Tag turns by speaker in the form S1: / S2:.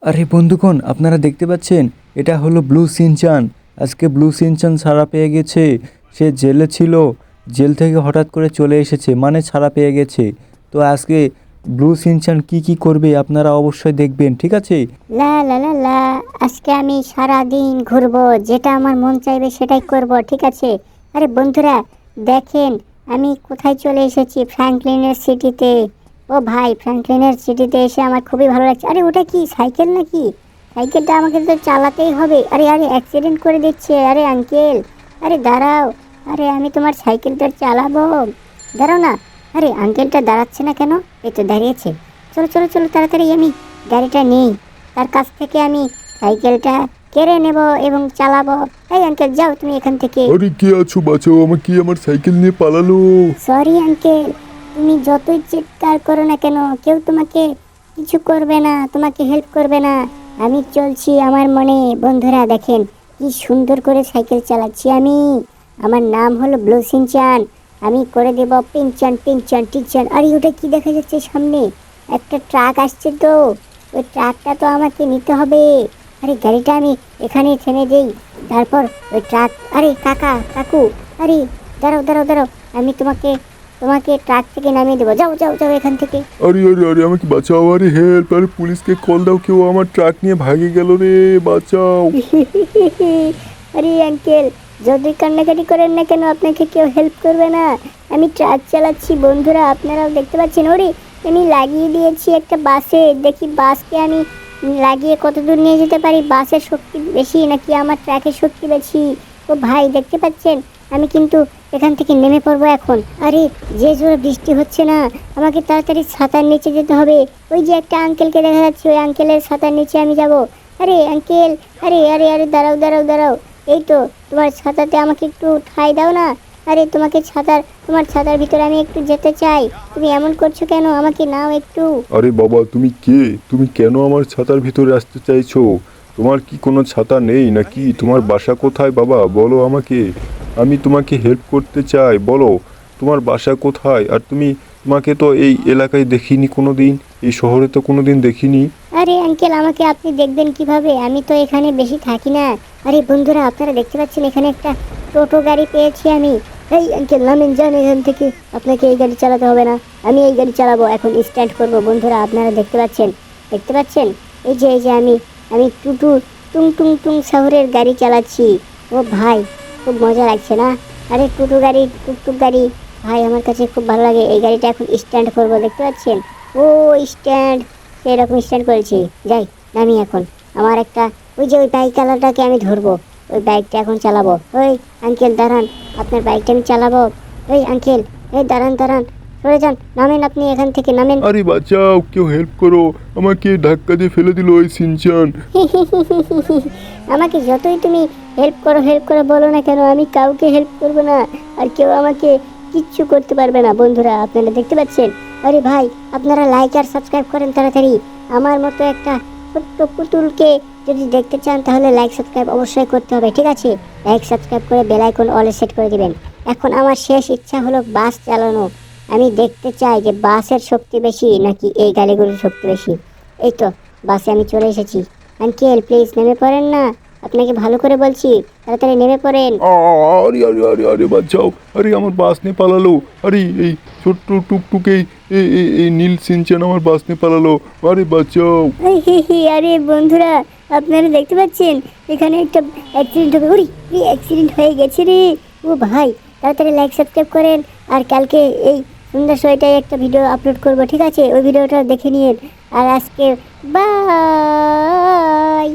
S1: আরে বন্ধুগণ, আপনারা দেখতে পাচ্ছেন এটা হলো ব্লু সিনচান। আজকে ব্লু সিনচান ছাড়া পেয়ে গেছে। সে জেলে ছিল, জেল থেকে হঠাৎ করে চলে এসেছে, মানে ছাড়া পেয়ে গেছে। তো আজকে ব্লু সিনচান কি কি করবে আপনারা অবশ্যই দেখবেন, ঠিক আছে?
S2: লা লা লা লা, আজকে আমি সারা দিন ঘুরবো, যেটা আমার মন চাইবে সেটাই করব, ঠিক আছে? আরে বন্ধুরা দেখেন, আমি কোথায় চলে এসেছি, ফ্র্যাঙ্কলিনের সিটিতে। ও ভাই, ফ্র্যাঙ্কলিনের সিটিতে এসে আমার খুবই ভালো লাগছে। আরে ওটা কি সাইকেল নাকি? সাইকেলটা আমাকে তো চালাতেই হবে। আরে আরে অ্যাক্সিডেন্ট করে দিচ্ছে। আরে আঙ্কেল, আরে দাঁড়াও। আরে আমি তোমার সাইকেলটা চালাবো, দাঁড়াও না। আরে আঙ্কেলটা দাঁড়াচ্ছে না কেন? এই তো দাঁড়িয়েছে। চলো চলো চলো, তাড়াতাড়ি আমি গাড়িটা নেই, তার কাছ থেকে আমি সাইকেলটা কেড়ে নেব এবং চালাবো। এই আঙ্কেল, যাও তুমি এখান থেকে।
S3: আরে কে আছো, বাঁচাও আমাকে, আমার সাইকেল নিয়ে পালালো।
S2: সরি আঙ্কেল, তুমি যতই চিৎকার করো না কেন, কেউ তোমাকে কিছু করবে না, তোমাকে হেল্প করবে না। আমি চলছি আমার মনে। বন্ধুরা দেখেন কি সুন্দর করে সাইকেল চালাচ্ছি আমি। আমার নাম হলো ব্লু সিনচান। আমি করে দেব পিনচান পিনচান টিনচান। আরে ওটা কি দেখা যাচ্ছে সামনে? একটা ট্রাক আসছে তো, ওই ট্রাকটা তো আমাকে নিতে হবে। আরে গাড়িটা আমি এখানে থেমে দেই, তারপর ওই ট্রাক। আরে কাকা কাকু, আরে দাঁড়াও দাঁড়াও দাঁড়াও, আমি তোমাকে তোমাকে ট্রাক থেকে নামিয়ে দেবো। যাও যাও যাও এখান থেকে।
S3: আরে আরে আরে আমাকে বাঁচাও, আরে হেল্প, আরে পুলিশকে কল দাও, কেউ আমার ট্রাক নিয়ে ভাগে গেল রে, বাঁচাও।
S2: আরে আঙ্কেল, যদি কান্নাকাটি করেন না কেন, আপনাকে কেউ হেল্প করবে না। আমি ট্রাক চালাচ্ছি বন্ধুরা, আপনারাও দেখতে পাচ্ছেন। ওরে, আমি লাগিয়ে দিয়েছি একটা বাসে। দেখি বাসকে আমি লাগিয়ে কত দূর নিয়ে যেতে পারি। বাসের শক্তি বেশি নাকি আমার ট্রাকের শক্তি বেশি? ও ভাই দেখতে পাচ্ছেন, আমি কিন্তু এখান থেকে নেমে পড়বো এখন। আরে যে জোরে বৃষ্টি হচ্ছে না, আমাকে তাড়াতাড়ি ছাতার নিচে যেতে হবে। ওই যে একটা আঙ্কেলকে দেখা যাচ্ছে, ওই আঙ্কেলের ছাতার নিচে আমি যাব। আরে আঙ্কেল, আরে আরে আরে দাঁড়াও দাঁড়াও দাঁড়াও। এই তো, তোমার ছাতাতে আমাকে একটু ঠাঁই দাও না। আরে তোমার ছাতার ভিতরে আমি একটু যেতে চাই। তুমি এমন করছো কেন? আমাকে নাও একটু।
S3: আরে বাবা, তুমি কে? তুমি কেন আমার ছাতার ভিতরে আসতে চাইছো? তোমার কি কোনো ছাতা নেই নাকি? তোমার বাসা কোথায় বাবা, বলো আমাকে। আমি তোমাকে হেল্প করতে চাই, বলো তোমার বাসা কোথায়। আর তোমাকে তো এই এলাকায় দেখিনি কোনো দিন, এই শহরে তো কোনো দিন দেখিনি।
S2: আরে আঙ্কেল, আমাকে আপনি দেখবেন কিভাবে? আমি তো এখানে বেশি থাকি না। আরে বন্ধুরা আপনারা দেখতে পাচ্ছেন, এখানে একটা টোটো গাড়ি পেয়েছি আমি। এই আঙ্কেল নামেন, যান এখান থেকে। আপনাকে এই গাড়ি চালাতে হবে না, আমি এই গাড়ি চালাবো। এখন স্ট্যান্ড করব। বন্ধুরা আপনারা দেখতে পাচ্ছেন, দেখতে পাচ্ছেন? এই যে আমি টুটু টুং টুং টুং শহরের গাড়ি চালাচ্ছি। ও ভাই, খুব মজা লাগছে না? আরে টুটু গাড়ি, টুকটুক গাড়ি, ভাই আমার কাছে খুব ভালো লাগে। এই গাড়িটা এখন স্ট্যান্ড করব, দেখতে পাচ্ছেন? ও স্ট্যান্ড, সেরকম স্ট্যান্ড করেছি। যাই, নামি এখন। আমার একটা, ওই যে ওই বাইক চালাটাকে আমি ধরবো, ওই বাইকটা এখন চালাবো। ওই আঙ্কেল দাঁড়ান, আপনার বাইকটা আমি চালাবো। এই আঙ্কেল, এই দাঁড়ান দাঁড়ান, সরে যান, নামেন আপনি এখান থেকে, নামেন।
S3: আরে বাঁচাও, কেউ হেল্প করো, আমাকে ধাক্কা দিয়ে ফেলে দিল ওই সিনচান।
S2: আমাকে যতই তুমি হেল্প করো বলো না কেন, আমি কাউকে হেল্প করবো না। আর কেউ আমাকে কিচ্ছু করতে পারবে না। বন্ধুরা আপনারা দেখতে পাচ্ছেন? আরে ভাই, আপনারা লাইক আর সাবস্ক্রাইব করেন তাড়াতাড়ি। আমার মতো একটা ছোট্ট পুতুলকে যদি দেখতে চান, তাহলে লাইক সাবস্ক্রাইব অবশ্যই করতে হবে, ঠিক আছে? লাইক সাবস্ক্রাইব করে বেল আইকন অলে সেট করে দিবেন। এখন আমার শেষ ইচ্ছা হলো বাস চালানো। আমি দেখতে চাই যে বাসের শক্তি বেশি নাকি এই গাড়িগুলোর শক্তি বেশি। এই তো, বাসে আমি চলে এসেছি। আঙ্কেল প্লিজ নেমে পড়েন না, আপনাকে ভালো করে বলছি, তাড়াতাড়ি নেমে পড়েন।
S3: আরে আরে আরে আরে বাঁচাও, আরে আমার বাস নিয়ে পালালো। আরে এই ছোট্ট টুকটুকে এই নীল সিনচান আমার বাস নিয়ে পালালো। আরে বাঁচাও।
S2: আরে বন্ধুরা আপনারা দেখতে পাচ্ছেন, এখানে একটা অ্যাক্সিডেন্ট হবে। ওরে, অ্যাক্সিডেন্ট হয়ে গেছে রে। ও ভাই, তাড়াতাড়ি লাইক সাবস্ক্রাইব করেন। আর কালকে এই সন্ধ্যার সময়টায় একটা ভিডিও আপলোড করব, ঠিক আছে? ওই ভিডিওটা দেখে নিন। আর আজকে বাই।